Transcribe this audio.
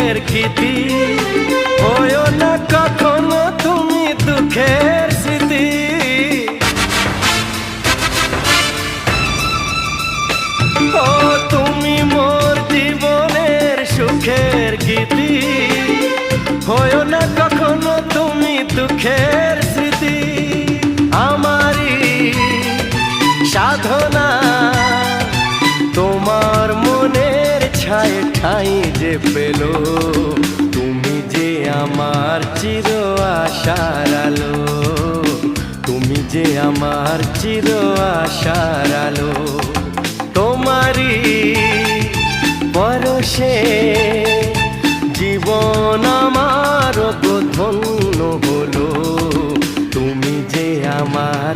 সুখের গীতি, হয়ো না কখনো তুমি দুঃখের স্মৃতি। ও তুমি মোর জীবনের সুখের গীতি, হয়ো না কখনো তুমি দুঃখের স্মৃতি। আমারই সাধনা তোমার মনের ছায় ঠাঁই যে পেল, তুমি যে আমার চির আশার আলো, তুমি যে আমার চির আশার আলো। তোমারই পরশে জীবন আমার ধন্য হলো, তুমি যে আমার